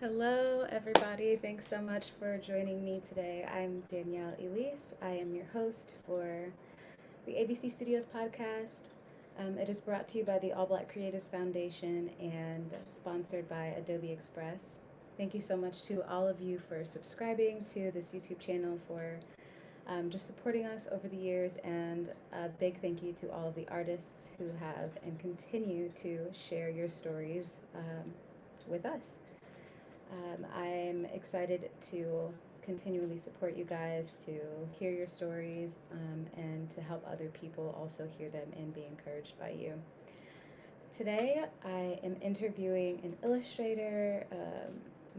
Hello, everybody. Thanks so much for joining me today. I'm Danielle Elise. I am your host for the ABC Studios podcast. It is brought to you by the All Black Creatives Foundation and sponsored by Adobe Express. Thank you so much to all of you for subscribing to this YouTube channel, for just supporting us over the years, and a big thank you to all of the artists who have and continue to share your stories with us. I'm excited to continually support you guys, to hear your stories, and to help other people also hear them and be encouraged by you. Today, I am interviewing an illustrator,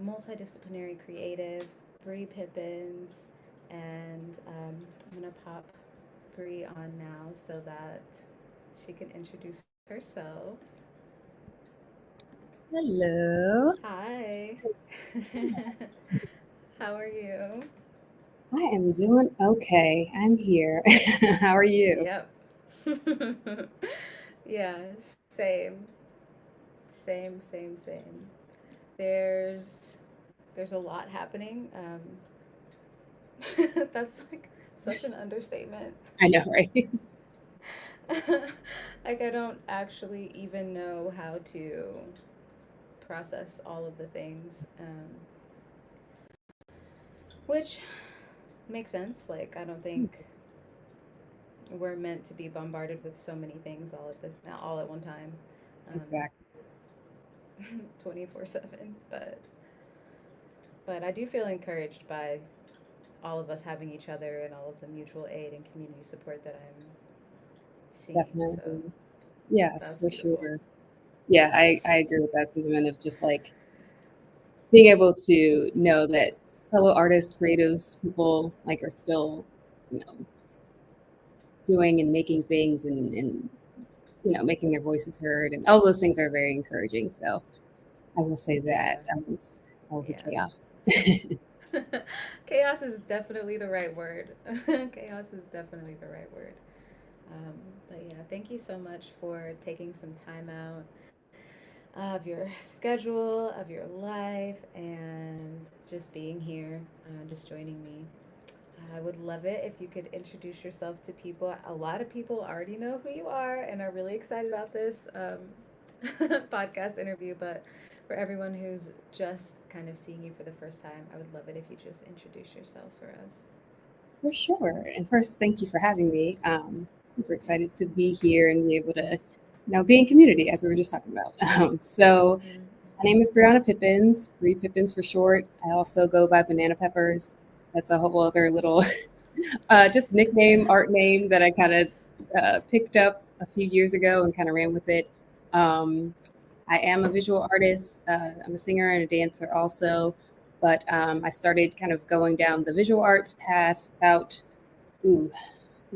multidisciplinary creative, Bri Pippens, and I'm going to pop Bri on now so that she can introduce herself. Hello. Hi. How are you? I am doing okay. I'm here. How are you? Yep. Yeah, same. Same. There's there's a lot happening. That's like such an understatement. I know, right? Like I don't actually even know how to process all of the things, which makes sense. Like I don't think we're meant to be bombarded with so many things all at one time, Exactly. 24/7. But I do feel encouraged by all of us having each other and all of the mutual aid and community support that I'm seeing. So Definitely. Yes, that's for beautiful. sure. Yeah, I agree with that sentiment of just like being able to know that fellow artists, creatives, people like are still, you know, doing and making things and making their voices heard, and all those things are very encouraging. So I will say Yeah, that amongst all the yeah. chaos. Chaos is definitely the right word. Chaos is definitely the right word. Um, but yeah, thank you so much for taking some time out of your schedule, of your life, and just being here, just joining me. I would love it if you could introduce yourself to people. A lot of people already know who you are and are really excited about this podcast interview. But for everyone who's just kind of seeing you for the first time, I would love it if you just introduce yourself for us. For sure. And first, thank you for having me. Super excited to be here and be able to, be in community as we were just talking about. So Mm-hmm. my name is Brianna Pippens, Bri Pippens for short. I also go by Banana Peppers. That's a whole other little just nickname, art name that I kind of picked up a few years ago and kind of ran with it. Um, I am a visual artist. I'm a singer and a dancer also, but I started kind of going down the visual arts path about, I think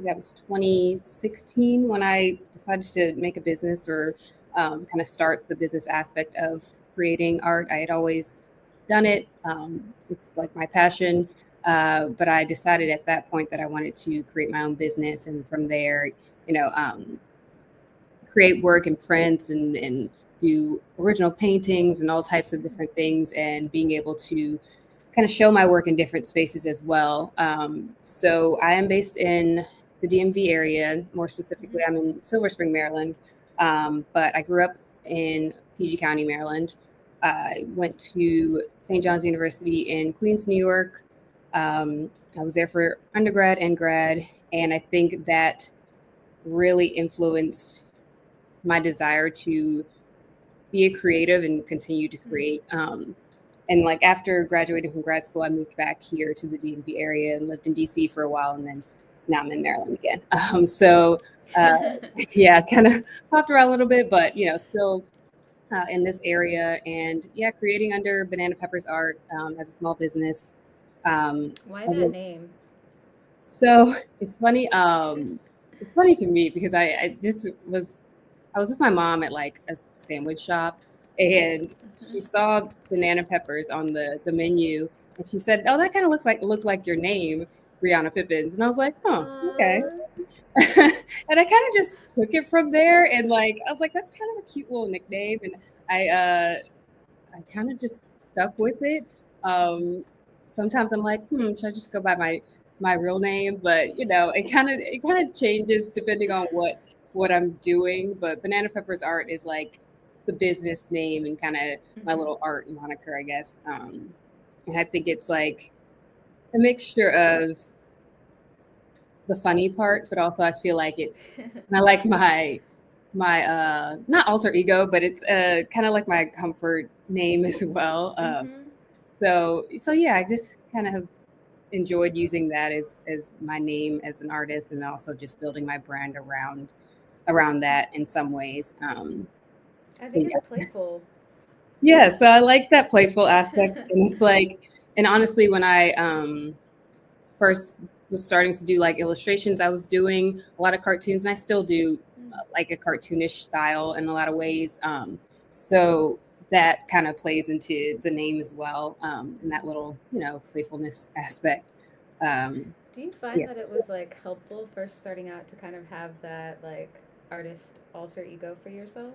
that was 2016 when I decided to make a business or kind of start the business aspect of creating art. I had always done it. It's like my passion. But I decided at that point that I wanted to create my own business. And from there, you know, um, create work and prints and do original paintings and all types of different things, and being able to kind of show my work in different spaces as well. So I am based in the DMV area. More specifically, I'm in Silver Spring, Maryland. But I grew up in PG County, Maryland. I went to St. John's University in Queens, New York. I was there for undergrad and grad, and I think that really influenced my desire to be a creative and continue to create. And like after graduating from grad school, I moved back here to the DMV area and lived in DC for a while, and then now I'm in Maryland again. So uh, yeah, it's kind of popped around a little bit, but still in this area, and yeah, creating under Banana Peppers Art as a small business. Um, Why I that live- name? so it's funny. It's funny to me because I was with my mom at like a sandwich shop, and she saw Banana Peppers on the menu, and she said, "Oh, that kind of looked like your name, Brianna Pippins." And I was like, "Huh, okay." Aww. And I kind of just took it from there, and like I was like, "That's kind of a cute little nickname." And I I kind of just stuck with it. Sometimes I'm like, should I just go by my real name? But it kind of changes depending on what I'm doing. But Banana Peppers Art is like the business name and kind of my Mm-hmm. little art moniker, I guess. And I think it's like a mixture of the funny part, but also I feel like it's I like my not alter ego, but it's kind of like my comfort name as well. Mm-hmm. So yeah, I just kind of have enjoyed using that as my name as an artist, and also just building my brand around that in some ways. I So think it's yeah, playful. yeah. So I like that playful aspect, and it's like, and honestly, when I first was starting to do like illustrations, I was doing a lot of cartoons, and I still do like a cartoonish style in a lot of ways. So that kind of plays into the name as well, and that little playfulness aspect. Um, Do you find yeah, that it was like helpful first starting out to kind of have that like artist alter ego for yourself?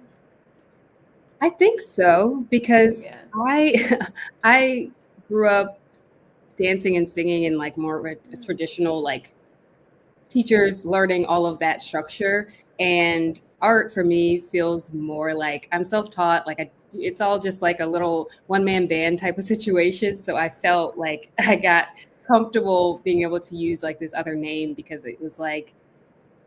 I think so because Yeah. I I grew up dancing and singing in like more of a Mm. traditional like teachers learning all of that structure, and art for me feels more like I'm self-taught, like it's all just like a little one-man band type of situation. So I felt like I got comfortable being able to use like this other name because it was like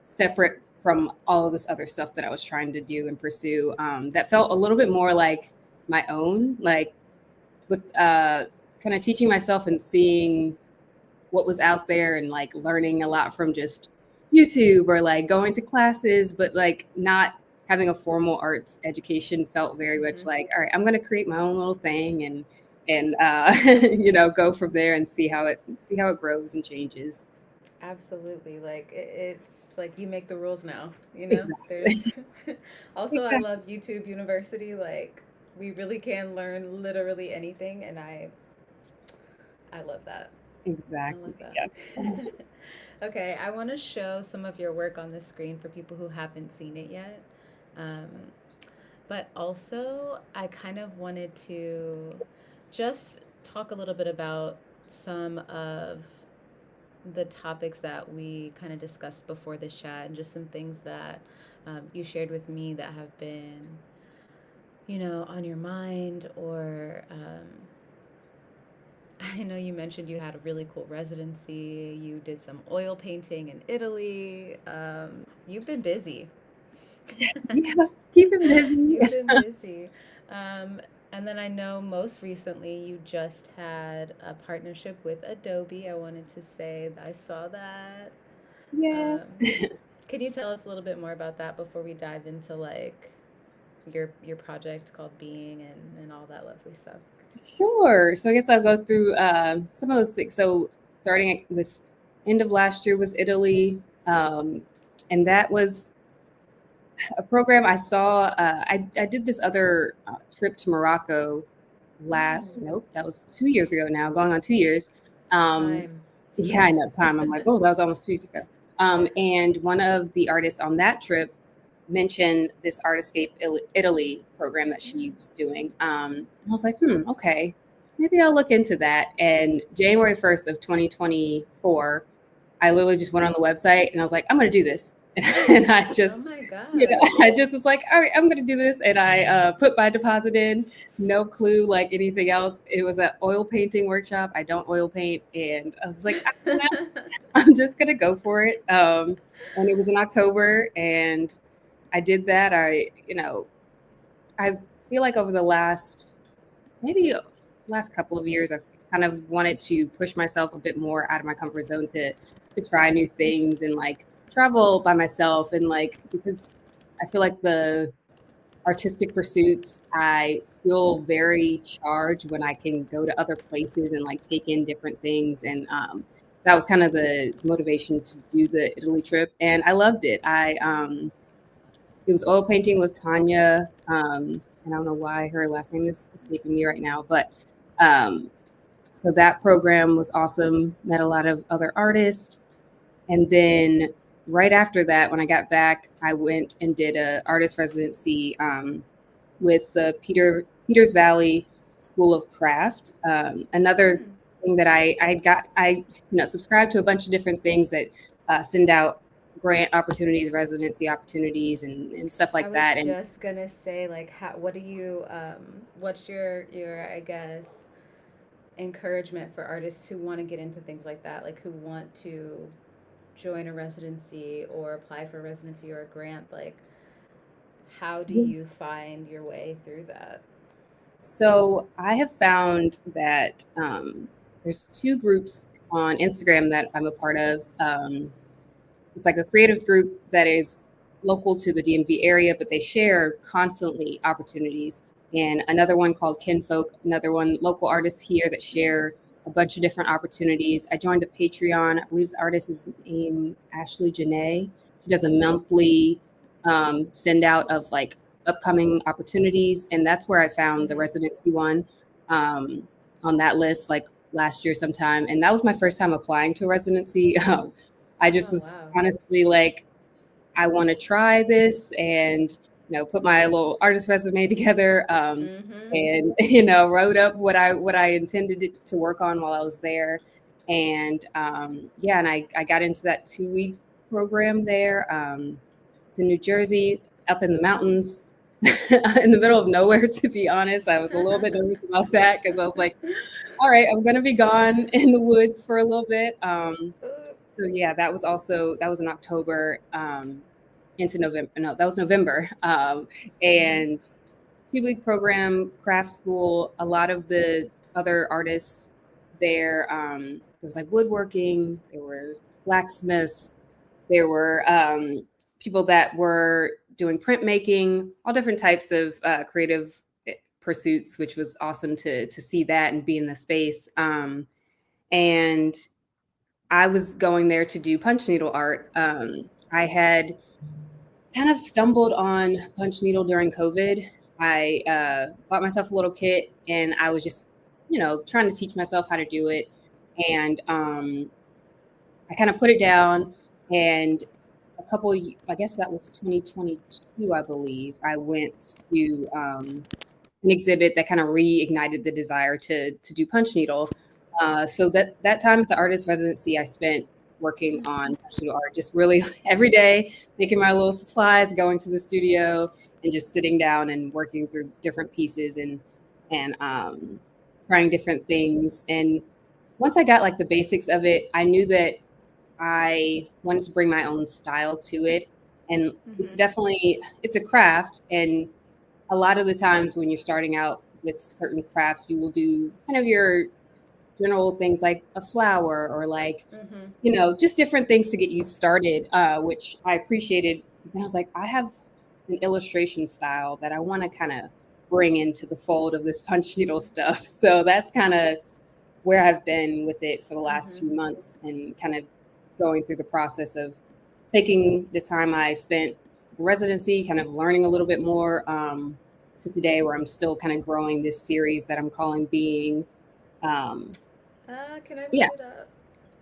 separate from all of this other stuff that I was trying to do and pursue, that felt a little bit more like my own, like with kind of teaching myself and seeing what was out there and like learning a lot from just YouTube or like going to classes, but like not having a formal arts education felt very much Mm-hmm. like, all right, I'm going to create my own little thing and go from there and see how it grows and changes. Absolutely. Like it's like you make the rules now, you know? There's Exactly. also I Exactly. love YouTube University. Like we really can learn literally anything and I love that. I Exactly. love that. Yes. Okay, I want to show some of your work on the screen for people who haven't seen it yet. Um, but also, I kind of wanted to just talk a little bit about some of the topics that we kind of discussed before this chat and just some things that you shared with me that have been, on your mind or I know you mentioned you had a really cool residency. You did some oil painting in Italy. You've been busy. Yeah. Keep it busy. You've been busy. Um, and then I know most recently you just had a partnership with Adobe. I wanted to say that I saw that. Um, Yes. can you tell us a little bit more about that before we dive into like your project called Being and all that lovely stuff? Sure. So I guess I'll go through some of those things. So starting with end of last year was Italy, and that was a program I saw. I did this other trip to Morocco last. Mm, Nope, that was 2 years ago now, going on 2 years. Um, time. yeah, I know time. I'm like, oh, that was almost 2 years ago. And one of the artists on that trip mentioned this Artscape Italy program that Mm. she was doing. I was like, okay, maybe I'll look into that. And January 1st of 2024, I literally just went on the website and I was like, I'm going to do this. And I Oh just, my gosh. I just was like, all right, I'm going to do this. And I put my deposit in, no clue like anything else. It was an oil painting workshop. I don't oil paint. And I was like, I'm just going to go for it. And it was in October, and I did that. I feel like over the maybe last couple of years, I've kind of wanted to push myself a bit more out of my comfort zone to try new things and like travel by myself, and like because I feel like the artistic pursuits, I feel very charged when I can go to other places and like take in different things. And that was kind of the motivation to do the Italy trip, and I loved it. It was oil painting with Tanya. And I don't know why her last name is escaping me right now, but um, so that program was awesome. Met a lot of other artists, and then right after that, when I got back, I went and did a artist residency with the Peters Valley School of Craft. Another thing that I subscribe to a bunch of different things that send out grant opportunities, residency opportunities, and stuff I like was that. And just gonna say, like, what do you, what's your, I guess, encouragement for artists who want to get into things like that, like who want to join a residency or apply for a residency or a grant, like, how do you find your way through that? so I have found that there's two groups on Instagram that I'm a part of. It's like a creatives group that is local to the DMV area, but they share constantly opportunities. And another one called Kinfolk, another one, local artists here that share a bunch of different opportunities. I joined a Patreon. I believe the artist is named Ashley Janae. She does a monthly send out of like upcoming opportunities. And that's where I found the Mm-hmm. residency one on that list, like last year sometime. And that was my first time applying to a residency. I just Oh, was wow. honestly like, I want to try this and, put my little artist resume together, Mm-hmm. and, wrote up what I intended to work on while I was there. And yeah, and I got into that 2 week program there. It's in New Jersey, up in the mountains, in the middle of nowhere, to be honest. I was a little bit nervous about that because I was like, all right, I'm going to be gone in the woods for a little bit. So yeah, that was in October into November. No, that was November. Mm-hmm. And 2 week program, craft school. A lot of the other artists there. There was like woodworking. There were blacksmiths. There were people that were doing printmaking. All different types of creative pursuits, which was awesome to see that and be in the space. And I was going there to do punch needle art. I had kind of stumbled on punch needle during COVID. I bought myself a little kit and I was just, trying to teach myself how to do it. And I kind of put it down. And I guess that was 2022, I believe, I went to an exhibit that kind of reignited the desire to do punch needle. So that time at the artist residency, I spent working on punch needle art, just really every day, taking my little supplies, going to the studio, and just sitting down and working through different pieces and trying different things. And once I got like the basics of it, I knew that I wanted to bring my own style to it. And Mm-hmm. it's a craft, and a lot of the times when you're starting out with certain crafts, you will do kind of your general things like a flower or like, Mm-hmm. just different things to get you started, which I appreciated. And I was like, I have an illustration style that I want to kind of bring into the fold of this punch needle stuff. So that's kind of where I've been with it for the last Mm-hmm. few months and kind of going through the process of taking the time I spent residency, kind of learning a little bit more, to today where I'm still kind of growing this series that I'm calling Being. Um, Can I yeah, put it up?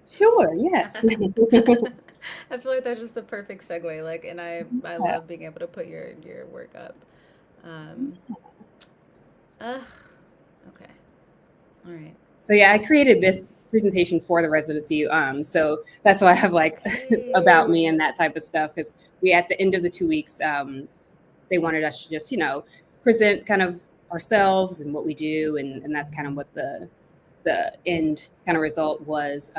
sure, yes. I feel like that's just the perfect segue. Like, and I Yeah. love being able to put your work up. Um, ugh. Okay. All right. So yeah, I created this presentation for the residency. So that's why I have like about me and Okay. that type of stuff because we at the end of the 2 weeks, they wanted us to just present kind of ourselves and what we do, and that's kind of what the end kind of result was,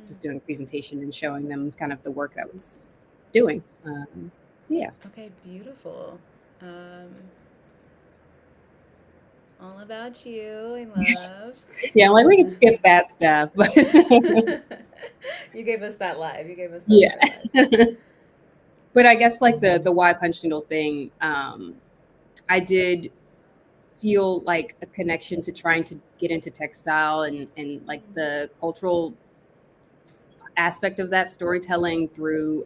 just doing a presentation and showing them kind of the work that was doing. So yeah. Okay. Beautiful. Um, all about you. I love. Yeah, like we can skip that stuff, but You gave us that live. You gave us that yeah. live live. But I guess like the why punch needle thing, I did feel like a connection to trying to get into textile and like the cultural aspect of that storytelling through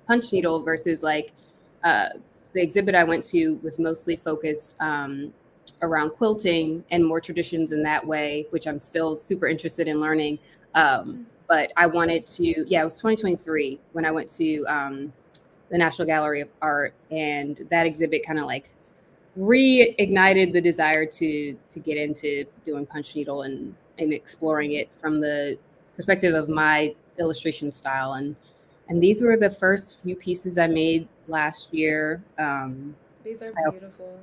punch needle versus like uh, the exhibit I went to was mostly focused around quilting and more traditions in that way, which I'm still super interested in learning. But I wanted to, yeah, it was 2023 when I went to the National Gallery of Art, and that exhibit kind of like reignited the desire to get into doing punch needle and exploring it from the perspective of my illustration style. And these were the first few pieces I made last year. These are I also, beautiful.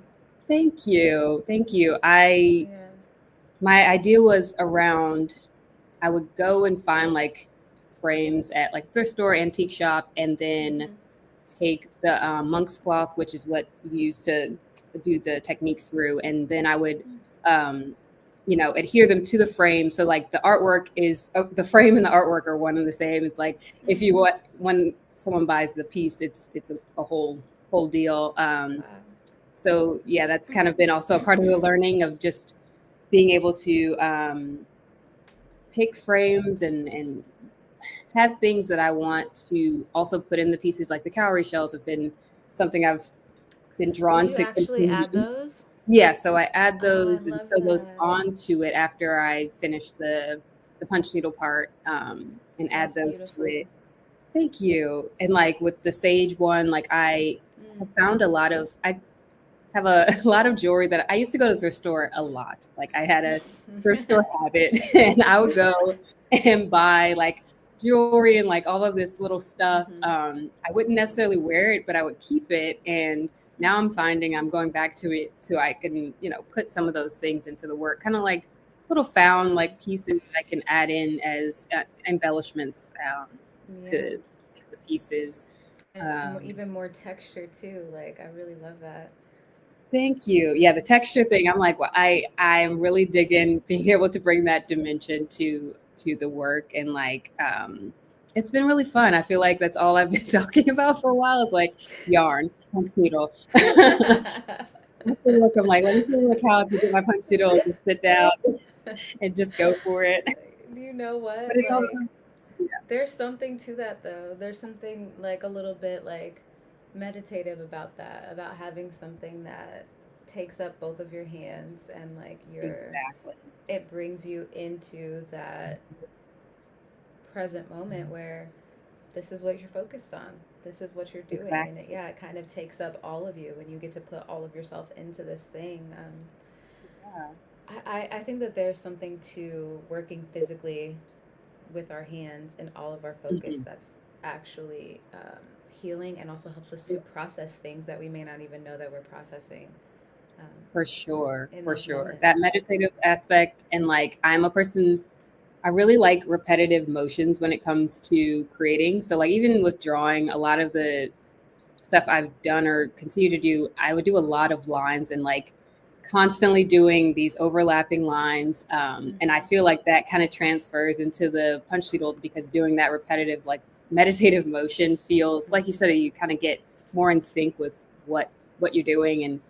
thank you, thank you. I Yeah. My idea was around, I would go and find like frames at like thrift store, antique shop, and then Mhm. take the monk's cloth, which is what you use to do the technique through, and then I would, um, adhere them to the frame. So like the artwork is the frame and the artwork are one and the same. It's like if you Mhm. want when someone buys the piece, it's a whole deal. Wow. So yeah, that's kind of been also a part of the learning of just being able to pick frames and have things that I want to also put in the pieces. Like the cowrie shells have been something I've been Did drawn you to actually continue. add those? Yeah, so I add Oh, I those and love sew those that. onto it after I finish the punch needle part, and add That's those to beautiful. it. Thank you. And like with the sage one, like I Mm. have found I have a, a lot of jewelry that I used to go to the thrift store a lot. Like I had a thrift store habit and I would go and buy like jewelry and like all of this little stuff. Mhm. I wouldn't necessarily wear it, but I would keep it. And now I'm finding I'm going back to it so I can, put some of those things into the work, kind of like little found like pieces that I can add in as embellishments Yeah. to the pieces. And Um, even more texture too. Like I really love that. Thank you. Yeah, the texture thing, I'm like, well, I'm really digging being able to bring that dimension to the work, and like it's been really fun. I feel like that's all I've been talking about for a while is like yarn, punch needle. I feel like I'm like, let me sit on the couch and get my punch needle and just sit down and just go for it. You know But what? it's also, Like yeah, there's something to that though. There's something like a little bit like meditative about that, about having something that takes up both of your hands and like exactly. it brings you into that present moment where this is what you're focused on. This is what you're doing, and Exactly. it kind of takes up all of you, and you get to put all of yourself into this thing. Yeah. I think that there's something to working physically with our hands and all of our focus Mhm. that's actually healing and also helps us to process things that we may not even know that we're processing um, For sure, in for those sure. That moments. meditative aspect, and like I'm a person, I really like repetitive motions when it comes to creating. So like even with drawing, a lot of the stuff I've done or continue to do, I would do a lot of lines and like constantly doing these overlapping lines. And I Mm-hmm. feel like that kind of transfers into the punch needle because doing that repetitive, like meditative motion feels like you Mm-hmm. said, you kind of get more in sync with what you're doing. And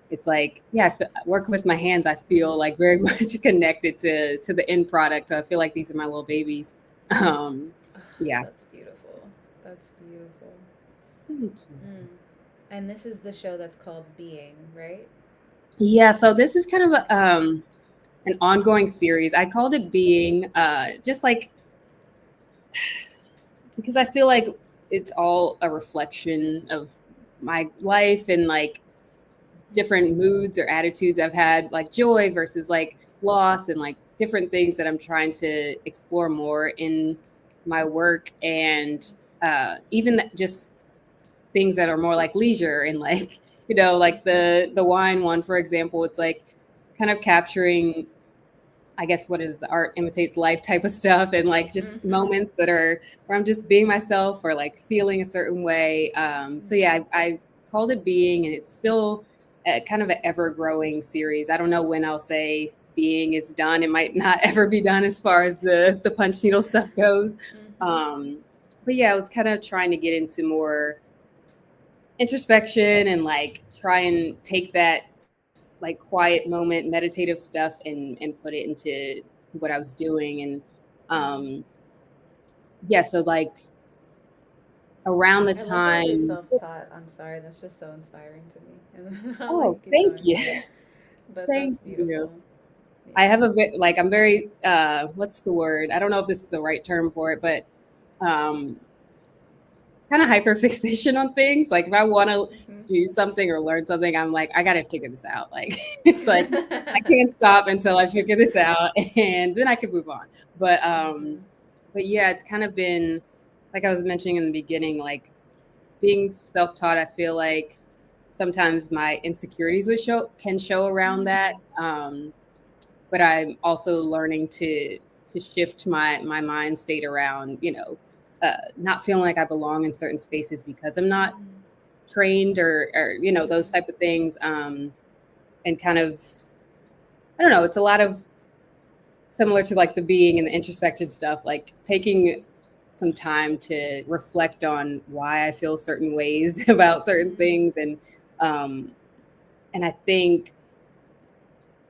it's like, yeah, working with my hands, I feel like very much connected to the end product. I feel like these are my little babies. Um, Ugh, yeah. that's beautiful. That's beautiful. Thank you. Mm. And this is the show that's called Being, right? Yeah, so this is kind of an ongoing series. I called it Being, just like because I feel like it's all a reflection of my life and like different moods or attitudes I've had, like joy versus like loss, and like different things that I'm trying to explore more in my work, and even just things that are more like leisure and like like the wine one, for example. It's like kind of capturing, I guess, what is the art imitates life type of stuff, and like just Mm-hmm. moments that are where I'm just being myself or like feeling a certain way. So Mm-hmm. yeah, I called it Being, and it's still kind of an ever growing series. I don't know when I'll say Being is done. It might not ever be done as far as the punch needle stuff goes. Mm-hmm. Um, but yeah, I was kind of trying to get into more introspection and like try and take that like quiet moment meditative stuff and put it into what I was doing. And Mm. um yeah, so like around the I love that you're time. self-taught. I'm sorry, that's just so inspiring to me. And I'll let you Oh, keep thank going, you. but that's Thank you. beautiful. I Yeah. have like I'm very what's the word, I don't know if this is the right term for it, but um kind of hyperfixation on things. Like if I want to Mhm. do something or learn something, I'm like, I got to figure this out. Like it's like I can't stop until I figure this out, and then I can move on. But um, Mhm. but yeah, it's kind of been like I was mentioning in the beginning, like being self-taught. I feel like sometimes my insecurities can show around that. Mm. But I'm also learning to shift my mind state around, not feeling like I belong in certain spaces because I'm not Mm. trained or those Yeah. type of things. And kind of, I don't know, it's a lot of similar to like the being and the introspection stuff, like taking some time to reflect on why I feel certain ways about certain Mhm. things. Um, and I think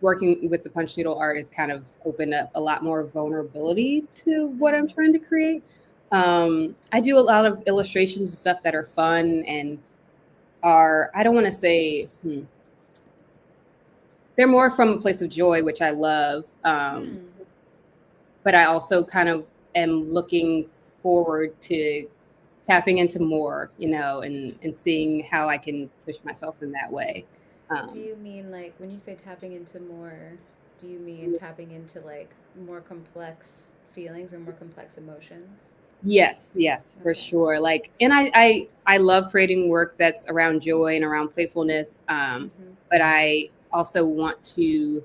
working with the punch needle art has kind of opened up a lot more vulnerability to what I'm Mm. trying to create. I do a lot of illustrations and stuff that are fun and are, I don't want to say, they're more from a place of joy, which I love. Mm. But I also kind of am looking forward to tapping into more, and seeing how I can push myself in that way. Do Um, you mean like when you say tapping into more, do you mean tapping into like more complex feelings or more complex emotions? Yes, for Okay. sure. Like, and I love creating work that's around joy and around playfulness. Mhm. But I also want to.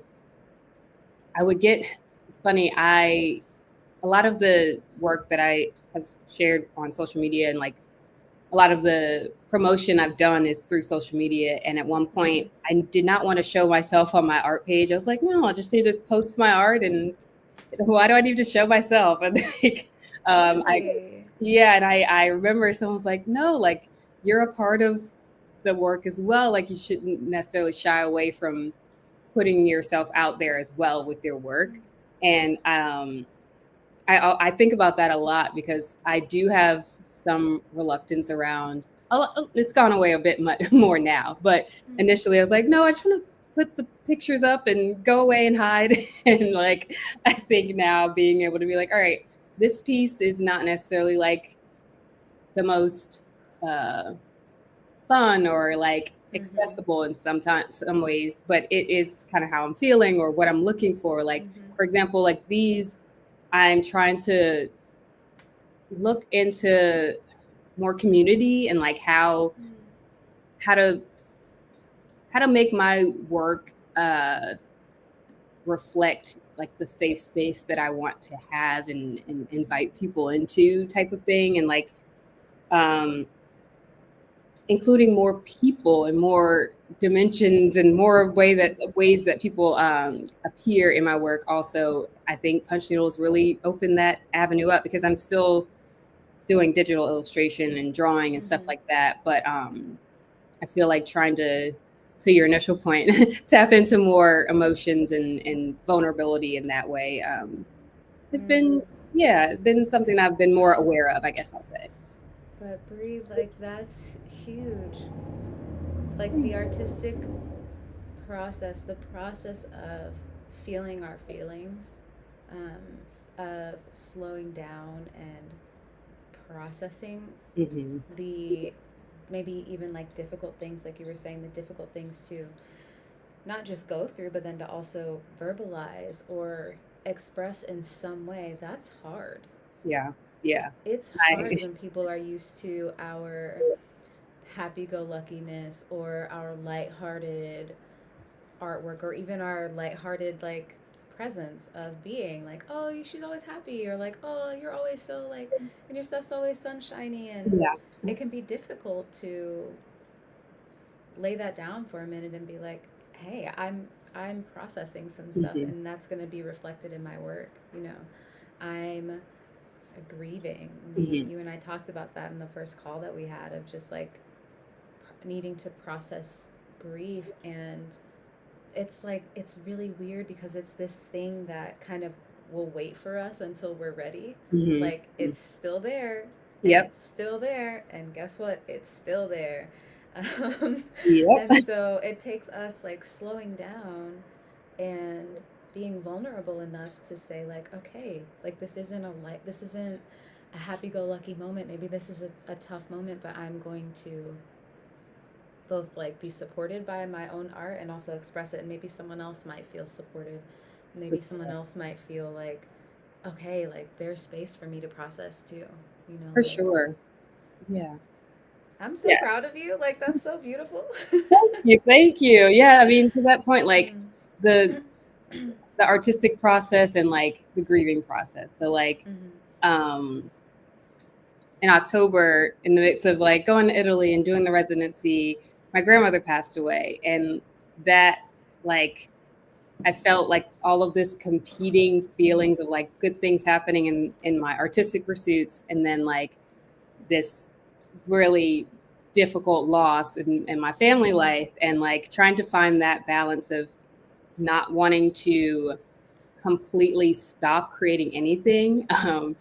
I would get. It's funny. A lot of the work that I have shared on social media and like a lot of the promotion I've done is through social media. And at one Mhm. point, I did not want to show myself on my art page. I was like, no, I just need to post my art, and why do I need to show myself? And like, I Really? yeah, and I remember someone was like, no, like you're a part of the work as well. Like you shouldn't necessarily shy away from putting yourself out there as well with your work. And I think about that a lot because I do have some reluctance around. It's gone away a bit much more now, but Mm. initially I was like, no, I just want to put the pictures up and go away and hide. And like, I think now being able to be like, all right, this piece is not necessarily like the most uh, fun or like Mhm. accessible in some ways, but it is kind of how I'm feeling or what I'm looking for. Like, Mhm. for example, like these, I'm trying to look into more community and like Mm. how to how to make my work reflect like the safe space that I want to have and invite people into type of thing, and like um including more people and more dimensions and more ways that people appear in my work. Also, I think punch needles really open that avenue up because I'm still doing digital illustration and drawing and stuff Mhm. like that. But I feel like trying to your initial point, tap into more emotions and vulnerability in that way has Mm. been, yeah, been something I've been more aware of, I guess I'll say. But Brie, like that's huge. Like the artistic process, the process of feeling our feelings, of slowing down and processing Hmm. the maybe even like difficult things, like you were saying, the difficult things to not just go through, but then to also verbalize or express in some way, that's hard. Yeah, yeah. It's I hard when people are used to our happy go luckiness or our lighthearted artwork or even our lighthearted like presence of being like, oh, she's always happy, or like, oh, you're always so like, and your stuff's always sunshiny, and yeah. it can be difficult to lay that down for a minute and be like, hey, I'm processing some stuff, Hmm. and that's going to be reflected in my work. I'm grieving. We Hmm. You and I talked about that in the first call that we had, of just like needing to process grief. And it's like it's really weird because it's this thing that kind of will wait for us until we're ready. Hmm. Like it's still there, and Yep. it's still there, and guess what, it's still there. um, and Yep. so it takes us like slowing down and being vulnerable enough to say like, okay, like this isn't a happy-go-lucky moment. Maybe this is a tough moment, but I'm going to both like be supported by my own art and also express it, and maybe someone else might feel supported. For Maybe someone sure. else might feel like, okay, like there's space for me to process too, For like sure. Yeah. I'm so Yeah. proud of you. Like that's so beautiful. Thank you. Thank you. Yeah. I mean, to that point, like Mm. the the artistic process and like the grieving process. So like um in October, in the midst of like going to Italy and doing the residency, my grandmother passed away. And that like I felt like all of this competing feelings of like good things happening in my artistic pursuits, and then like this really difficult loss in my family life, and like trying to find that balance of not wanting to completely stop creating anything, Yeah.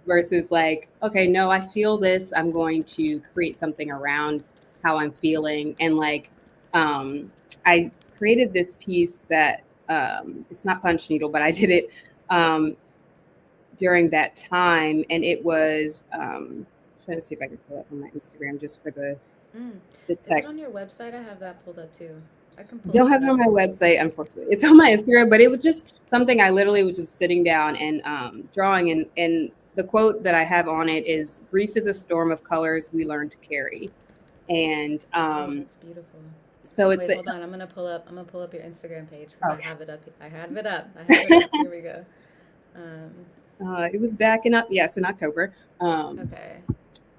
versus like, okay, no, I feel this, I'm going to create something around how I'm feeling. And like I created this piece that it's not punch needle, but I did it um, during that time, and it was trying to see if I can pull it up on my Instagram just for Mm. the Is it on text. your website? I have that pulled up too. I can pull Don't that have it on up. my website, unfortunately. It's on my Instagram, but it was just something I literally was just sitting down and drawing. And the quote that I have on it is, "Grief is a storm of colors we learn to carry." And Oh, that's beautiful. so it's Wait, a, hold on. I'm gonna pull up your Instagram page because I okay. have it up. I have it up. I have it up. Here we go. Um, It was back in yes, in October. okay.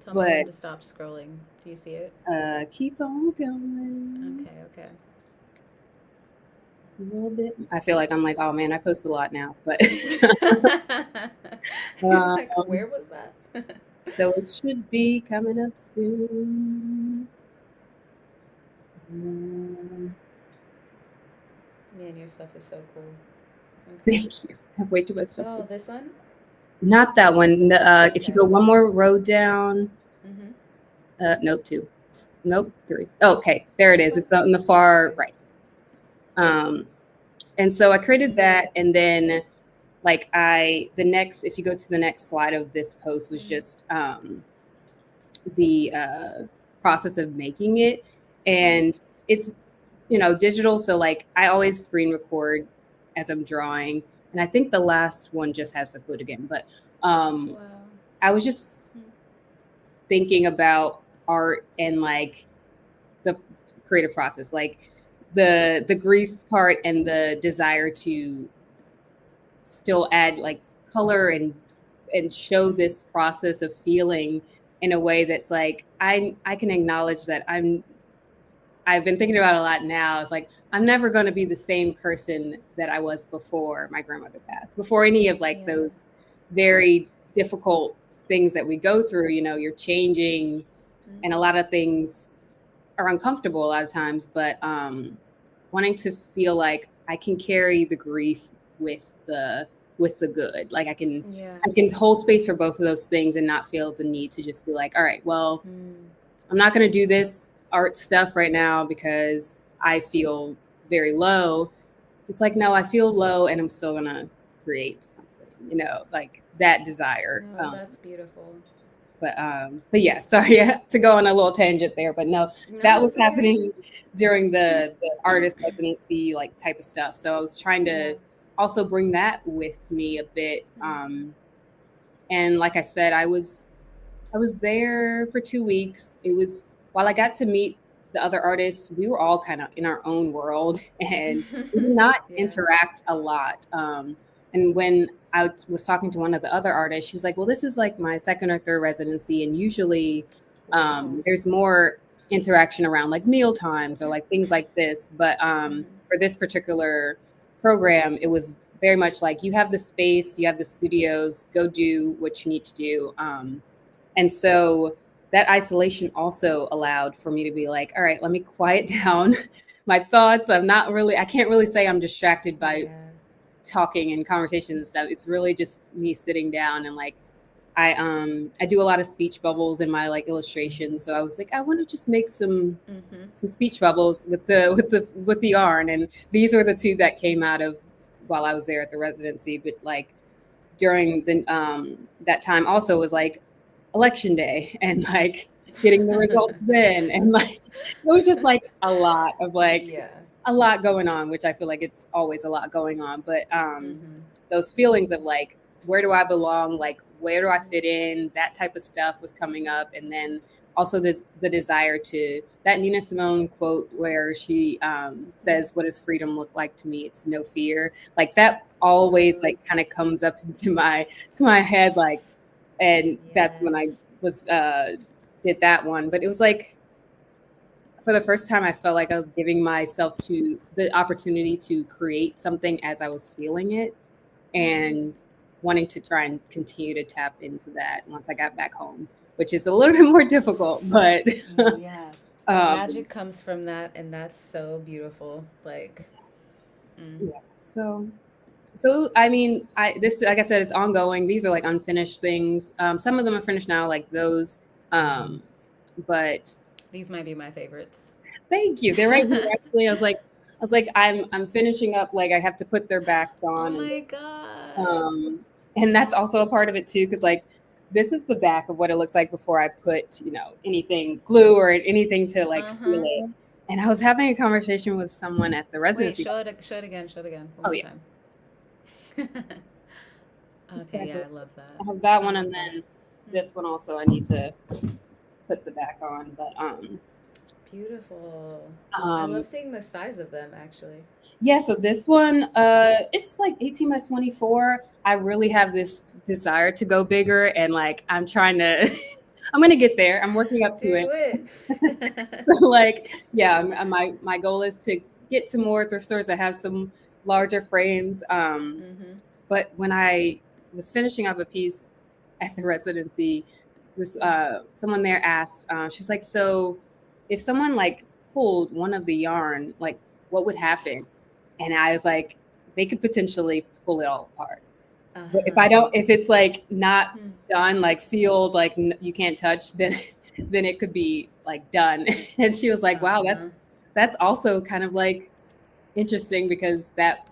Tell me when But to stop scrolling. Do you see it? keep on going. Okay. Okay. A little bit. I feel like I'm like, oh man, I post a lot now, but You're like, um, where was that? so it should be coming up soon. Man, your stuff is so cool. Okay. Thank you. I have way too much stuff. Oh, this one? Not that one. If you Okay. go one more row down, Mm-hmm. nope, two, nope, three. Oh, okay, there it This is. one? It's out in the far Okay. right. And so I created Mm-hmm. that, and then like the next, if you go to the next slide of this post, was just the process of making it. And it's digital, so like I always screen record as I'm drawing, and I think the last one just has the quote again, but Wow. I was just thinking about art and like the creative process, like the grief part and the desire to still add like color and show this process of feeling in a way that's like I can acknowledge that I've been thinking about it a lot now. It's like I'm never going to be the same person that I was before my grandmother passed, before any of like Yeah. those very difficult things that we go through. You're changing, and a lot of things are uncomfortable a lot of times, but wanting to feel like I can carry the grief with the good. Like Yeah. I can hold space for both of those things and not feel the need to just be like, all right, well, Mm. I'm not going to do this art stuff right now because I feel very low. It's like, no, I feel low and I'm still going to create something, like that desire. No, that's beautiful. But yeah, sorry to go on a little tangent there, but no, that No, was it's okay. happening during the artist residency like type of stuff. So I was trying Yeah. to also bring that with me a bit. And like I said, I was there for 2 weeks. It was, while I got to meet the other artists, we were all kind of in our own world and we did not Yeah. interact a lot. And when I was talking to one of the other artists, she was like, well, this is like my second or third residency. And usually Wow. there's more interaction around like meal times or like things like this. But for this particular program, it was very much like you have the space, you have the studios, go do what you need to do. And so that isolation also allowed for me to be like, all right, let me quiet down my thoughts. I can't really say I'm distracted by Yeah. talking and conversations and stuff. It's really just me sitting down and like, I do a lot of speech bubbles in my like illustrations. So I was like, I want to just make some speech bubbles with the yarn. And these were the two that came out of while I was there at the residency. But like during the that time also was like election day and like getting the results then. And like, it was just like a lot of like, Yeah. a lot going on, which I feel like it's always a lot going on. But Mm-hmm. those feelings of like, where do I belong? Like, where do I fit in? That type of stuff was coming up. And then also the desire to, that Nina Simone quote where she says, what does freedom look like to me? It's no fear. Like that always like kind of comes up into my head. Like, and that's when I Yes. was, did that one. But it was like, for the first time, I felt like I was giving myself to the opportunity to create something as I was feeling it and wanting to try and continue to tap into that once I got back home, which is a little bit more difficult, but Yeah. The um, magic comes from that, and that's so beautiful. Like, yeah. So I mean, this like I said, it's ongoing. These are like unfinished things. Some of them are finished now, like those. But these might be my favorites. thank you. They're right here. Actually, I was like, I'm finishing up. Like I have to put their backs Oh on, my God. and that's also a part of it too. Because like this is the back of what it looks like before I put anything glue or anything to like seal Uh-huh. it. And I was having a conversation with someone at the Wait, residency. show it again, one Oh more yeah, time. it's Okay, back. yeah, I love that. I have that I one, love and that. then this one also I need to put the back on. But Beautiful. I um, love seeing the size of them actually. yeah, so this one, it's like 18 by 24. I really have this desire to go bigger, and like I'm trying to, I'm gonna get there. I'm working up to Do it. it. Like, yeah, my goal is to get to more thrift stores that have some larger frames. Mm-hmm. But when I was finishing up a piece at the residency, this someone there asked, she was like, "So, if someone like pulled one of the yarn, like what would happen?" And I was like, "They could potentially pull it all apart. But Uh-huh. if it's like not Hmm. done, like sealed, like you can't touch, then then it could be like done." And she was like, "Wow, Uh-huh. that's also kind of like interesting because that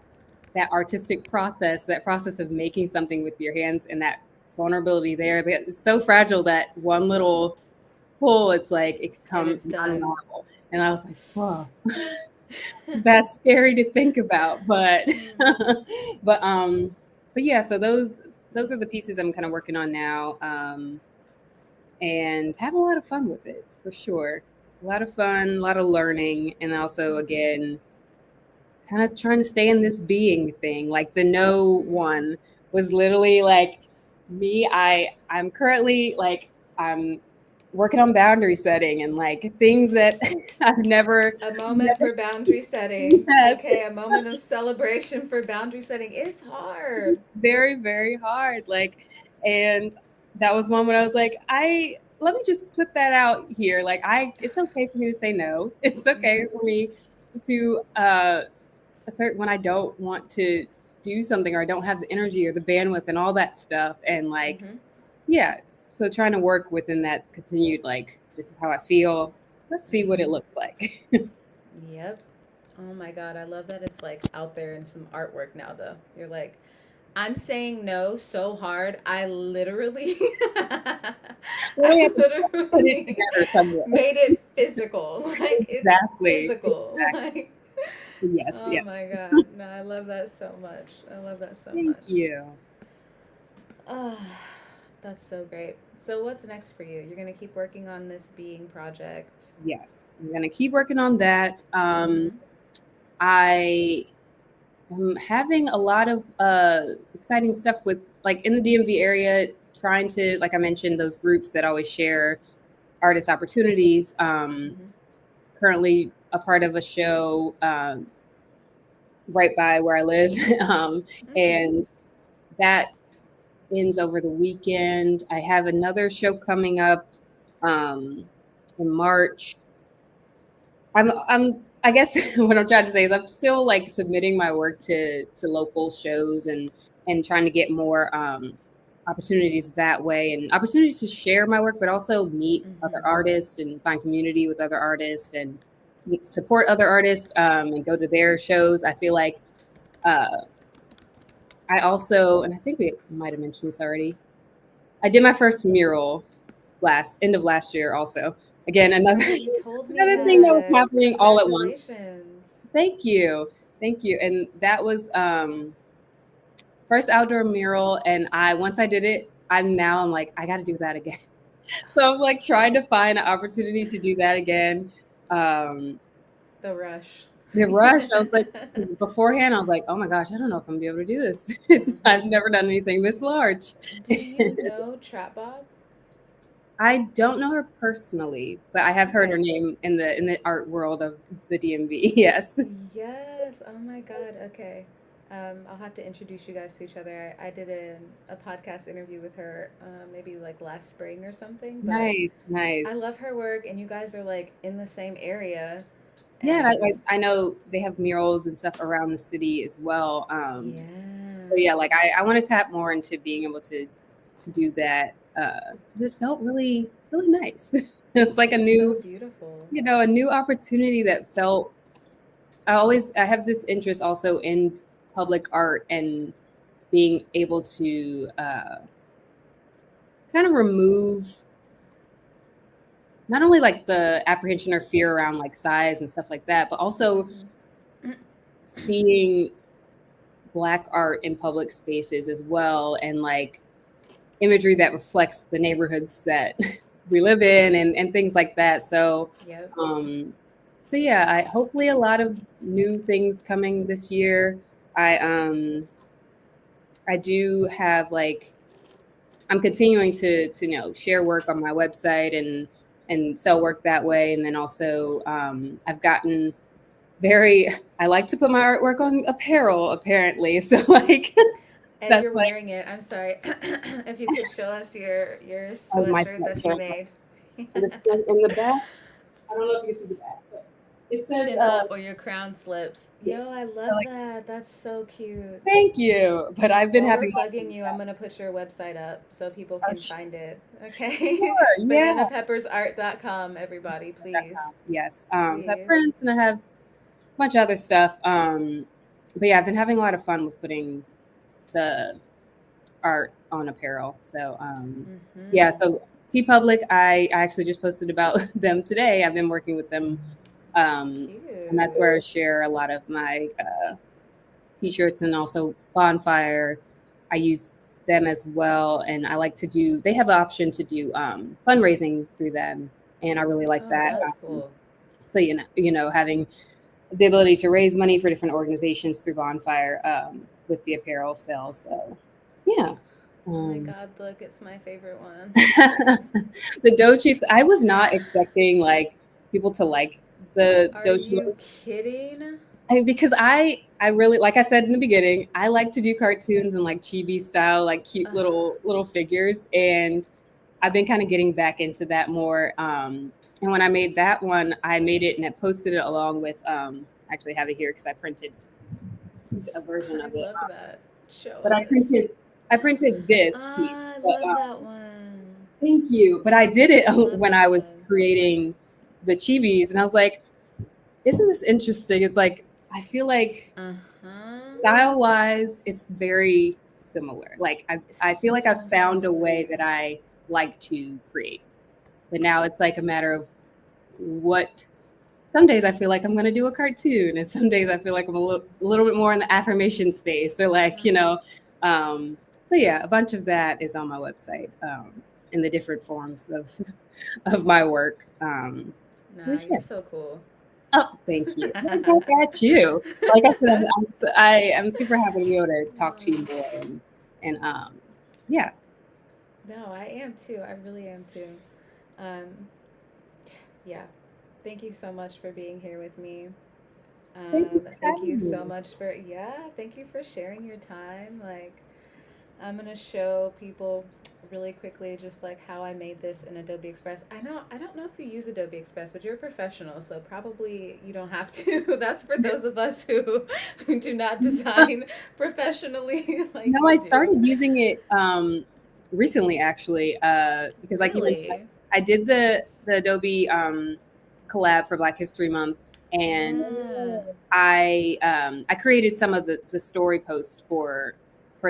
artistic process, that process of making something with your hands and that vulnerability there, that it's so fragile that one little pull, it's like it could And come it's done. non-normal." And I was like, whoa, that's scary to think about. But Mm. but yeah, so those are the pieces I'm kind of working on now. And having a lot of fun with it for sure. A lot of fun, a lot of learning, and also Mm-hmm. again kind of trying to stay in this being thing. Like the no one was literally like me. I'm currently like I'm working on boundary setting and like things that I've A moment never for boundary setting. yes. Okay, a moment of celebration for boundary setting. It's hard. It's very, very hard. Like, and that was one when I was like, let me just put that out here. Like it's okay for me to say no. It's okay Mm-hmm. for me to assert when I don't want to do something or I don't have the energy or the bandwidth and all that stuff. And like, Mm-hmm. yeah. So trying to work within that continued, like, this is how I feel. Let's see what it Mm-hmm. looks like. Yep. Oh my God, I love that it's like out there in some artwork now though. You're like, I'm saying no so hard. I literally Really I have to put it literally together somewhere. made it physical. Like it's Exactly. physical. Exactly. Like Yes. oh Yes. my God. No, I love that so much. I love that so Thank much. you. Ah, that's so great. So what's next for you? You're gonna keep working on this being project. Yes. I'm going to keep working on that. Mm-hmm. I am having a lot of exciting stuff with like in the DMV area, trying to, like I mentioned, those groups that always share artist opportunities. Mm-hmm. Currently a part of a show right by where I live. Okay. And that ends over the weekend. I have another show coming up in March. I guess what I'm trying to say is I'm still like submitting my work to local shows and trying to get more opportunities that way and opportunities to share my work, but also meet other Mm-hmm. artists and find community with other artists and support other artists and go to their shows. I feel like uh, I also, and I think we might have mentioned this already. I did my first mural end of last year also. Again, another Yeah, you told me another thing that was that. happening all at once. Congratulations. Thank you. Thank you. And that was first outdoor mural, and once I did it, I'm like, I got to do that again. So I'm like trying to find an opportunity to do that again. Um, The rush. the rush, I was like, because beforehand I was like, oh my gosh, I don't know if I'm gonna be able to do this. I've never done anything this large. Do you know Trap Bob? I don't know her personally, but I have heard her Okay. name in the art world of the DMV. Yes. Yes. Oh my God. Okay. I'll have to introduce you guys to each other. I did a podcast interview with her, maybe like last spring or something. But Nice, I nice. love her work, and you guys are like in the same area. Yeah, and And I know they have murals and stuff around the city as well. So yeah, yeah, like I want to tap more into being able to do that because it felt really really nice. It's like a it's so new, beautiful. a new opportunity that felt. I have this interest also in public art and being able to kind of remove not only like the apprehension or fear around like size and stuff like that, but also seeing Black art in public spaces as well, and like imagery that reflects the neighborhoods that we live in, and things like that. So Yep. um so yeah, I hopefully a lot of new things coming this year. I do have like I'm continuing to share work on my website and sell work that way, and then also I've gotten very I like to put my artwork on apparel apparently. So like And that's you're like wearing it. I'm sorry. If you could show us your my sweatshirt that you sweatshirt. made. And this in the back, I don't know if you can see the back, but it says, Chin up or your crown slips. Yo, yes. I So love like, that. That's so cute. thank you. But I've been While we're having lots plugging of you, I'm gonna put your website up so people oh, can find it. Okay? sure, yeah. Bananapeppersart.com, everybody, please. Yes. So I have Please. prints and I have a bunch of other stuff. But yeah, I've been having a lot of fun with putting the art on apparel. So yeah, Mm-hmm. so T Public, I actually just posted about them today. I've been working with them. And that's Cute. where I share a lot of my t-shirts, and also Bonfire. I use them as well, and I like to do. They have an option to do fundraising through them, and I really like Oh, that. that's cool. So having the ability to raise money for different organizations through Bonfire with the apparel sales. So yeah. Oh my Um, God, look, it's my favorite one. the Dochis, I was not expecting like people to like the Are Dochi you looks. kidding? Because I really, like I said in the beginning, I like to do cartoons and like chibi style, like cute Ugh. little figures, and I've been kind of getting back into that more. And when I made that one, I made it and I posted it along with actually have it here because I printed a version I of it. love that. Show But us. I printed this piece. I But love that one. thank you. But I did it I love when that I was one. creating the chibis, and I was like, isn't this interesting? It's like I feel like Uh-huh. style wise, it's very similar. Like I feel like So I've found a way similar. that I like to create. But now it's like a matter of what some days I feel like I'm going to do a cartoon, and some days I feel like I'm a little bit more in the affirmation space. Or like, so yeah, a bunch of that is on my website in the different forms of of my work. Nah, But yeah. you're so cool. Oh, thank you. Look at you. Like I said, I'm super happy to be able to talk to you more, and yeah. No, I am too. I really am too. Um, yeah. Thank you so much for being here with me. Thank you for Thank you having so me. much for, yeah, thank you for sharing your time. Like, I'm gonna show people really quickly just like how I made this in Adobe Express. I don't know if you use Adobe Express, but you're a professional, so probably you don't have to. That's for those of us who do not design professionally like No, I you do. started using it recently, actually, because like you mentioned, Really? I did the Adobe collab for Black History Month, and Yeah. I created some of the story post for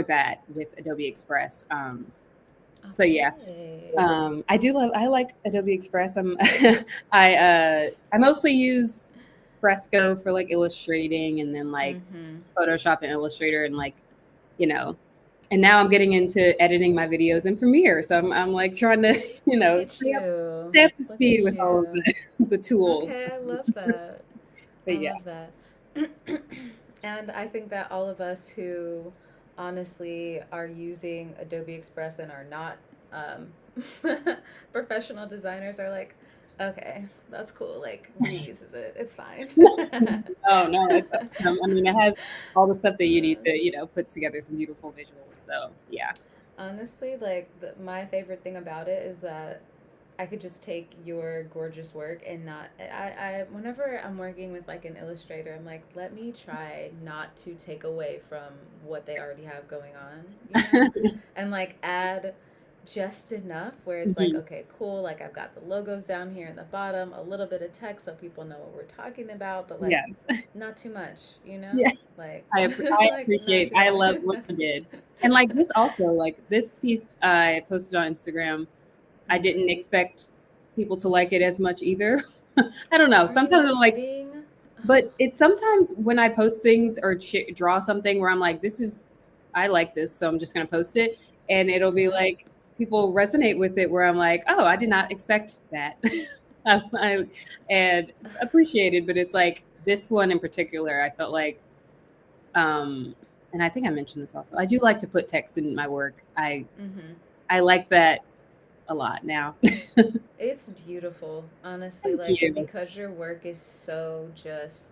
that with Adobe Express. So yeah, Okay. I like Adobe Express. I mostly use Fresco for like illustrating, and then like Mm-hmm. Photoshop and Illustrator, and like, you know, and now I'm getting into editing my videos in Premiere. So I'm like trying to, Look at you. stay up to Look speed at with all of you. the tools. Okay, I love that. But I yeah, love that. And I think that all of us who honestly are using Adobe Express and are not um, professional designers are like, okay, that's cool. Like, Bri uses it. It's fine. oh no, it's awesome. I mean, it has all the stuff that you need to, put together some beautiful visuals. So yeah. Honestly, like my favorite thing about it is that I could just take your gorgeous work and not whenever I'm working with like an illustrator, I'm like, let me try not to take away from what they already have going on, and like add just enough where it's like, Mhm. okay, cool, like I've got the logos down here in the bottom, a little bit of text so people know what we're talking about, but like Yes. not too much, Yeah. like I like not appreciate. too I much. love what you did. And like this also, like this piece I posted on Instagram, I Mm-hmm. didn't expect people to like it as much either. I don't know. Are you Sometimes I'm like, kidding? but it's sometimes when I post things or draw something where I'm like, this is, I like this, so I'm just going to post it. And it'll be Uh-huh. like, people resonate with it where I'm like, oh, I did not expect that. I, and it's appreciated, but it's like this one in particular, I felt like, um, and I think I mentioned this also. I do like to put text in my work. Mm-hmm. I like that a lot now. It's beautiful, honestly, Thank like you. because your work is so just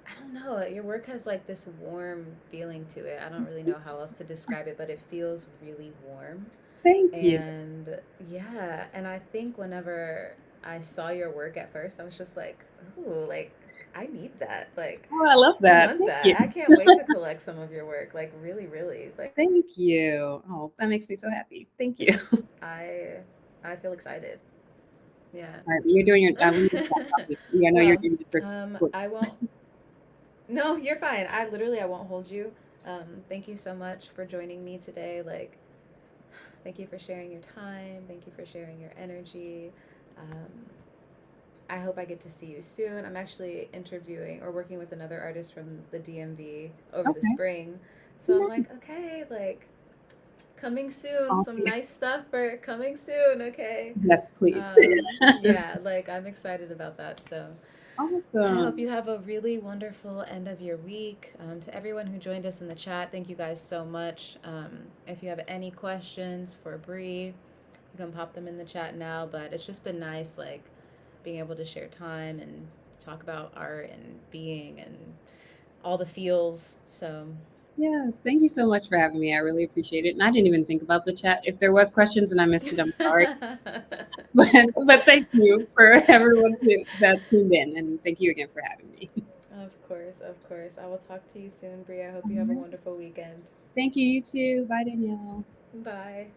I don't know, your work has like this warm feeling to it. I don't really know how else to describe it, but it feels really warm. Thank you. And yeah, and I think whenever I saw your work at first, I was just like, "Ooh, like I need that. Like Oh, I love I that. want Thank that. you. I can't wait to collect some of your work. Like really, really. Like Thank you. Oh, that makes me so happy. Thank you. I I feel excited. Yeah. All right, you're doing your. We need to stop talking. Yeah, I know you're Well, doing the trick. I won't. No, you're fine. I won't hold you. Thank you so much for joining me today. Like, thank you for sharing your time. Thank you for sharing your energy. Um, I hope I get to see you soon. I'm actually interviewing or working with another artist from the DMV over the Okay. spring. So I'm Nice. like, okay, like coming soon. Some Awesome. nice stuff for coming soon. Okay. Yes, please. Yeah, like I'm excited about that. So I hope Awesome. you have a really wonderful end of your week. To everyone who joined us in the chat, thank you guys so much. If you have any questions for Bri, you can pop them in the chat now. But it's just been nice, like being able to share time and talk about art and being and all the feels. So Yes, thank you so much for having me. I really appreciate it. And I didn't even think about the chat. If there was questions and I missed it, I'm sorry. But thank you for everyone that tuned in, and thank you again for having me. of course, of course. I will talk to you soon, Bri. I hope All you have a right. wonderful weekend. Thank you. You too. Bye, Danielle. Bye.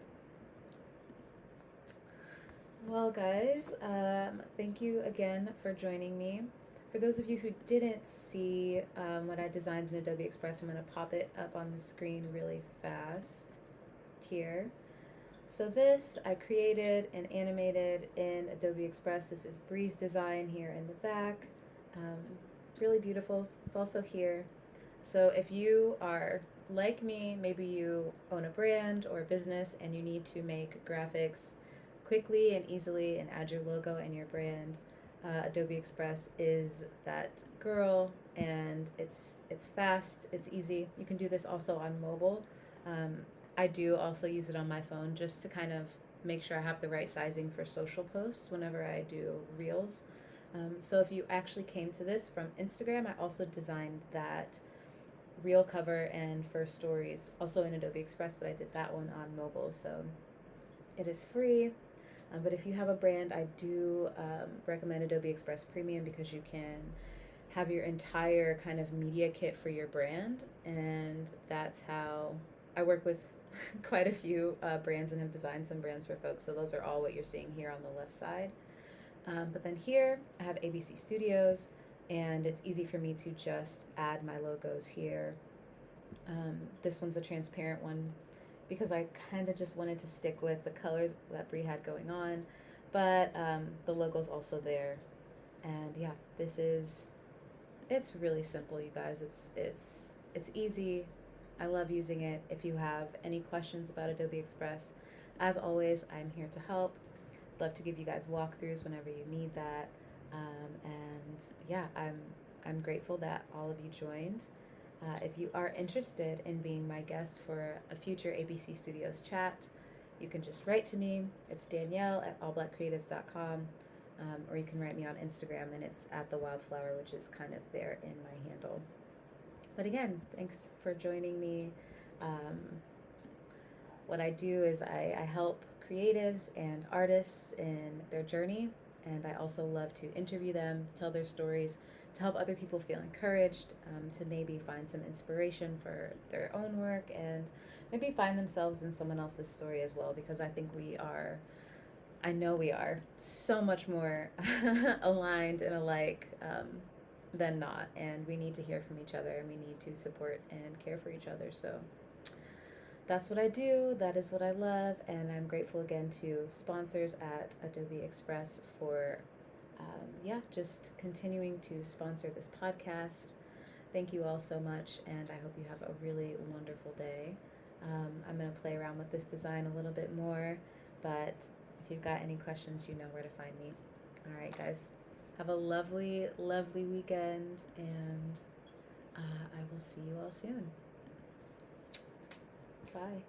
Well, guys, thank you again for joining me. For those of you who didn't see what I designed in Adobe Express, I'm going to pop it up on the screen really fast here. So this I created and animated in Adobe Express. This is Bri's design here in the back. Um, really beautiful. It's also here. So if you are like me, maybe you own a brand or a business and you need to make graphics quickly and easily and add your logo and your brand, Adobe Express is that girl, and it's fast, it's easy. You can do this also on mobile. Um, I do also use it on my phone just to kind of make sure I have the right sizing for social posts whenever I do reels. So if you actually came to this from Instagram, I also designed that reel cover and first stories also in Adobe Express, but I did that one on mobile. So it is free. But if you have a brand, I do recommend Adobe Express Premium because you can have your entire kind of media kit for your brand. And that's how I work with quite a few brands and have designed some brands for folks. So those are all what you're seeing here on the left side. But then here I have ABC Studios, and it's easy for me to just add my logos here. This one's a transparent one, because I kind of just wanted to stick with the colors that Bri had going on, but the logo's also there. And yeah, it's really simple, you guys. It's easy. I love using it. If you have any questions about Adobe Express, as always, I'm here to help. Love to give you guys walkthroughs whenever you need that. And yeah, I'm grateful that all of you joined. If you are interested in being my guest for a future ABC Studios chat, you can just write to me. It's Danielle at allblackcreatives.com. Or you can write me on Instagram, and it's at the wildflower, which is kind of there in my handle. But again, thanks for joining me. Um, what I do is I help creatives and artists in their journey, and I also love to interview them, tell their stories, to help other people feel encouraged, to maybe find some inspiration for their own work, and maybe find themselves in someone else's story as well, because I know we are so much more aligned and alike than not, and we need to hear from each other, and we need to support and care for each other. So that's what I do. That is what I love, and I'm grateful again to sponsors at Adobe Express for, just continuing to sponsor this podcast. Thank you all so much, and I hope you have a really wonderful day. I'm going to play around with this design a little bit more, but if you've got any questions, you know where to find me. All right, guys. Have a lovely, lovely weekend, and I will see you all soon. Bye.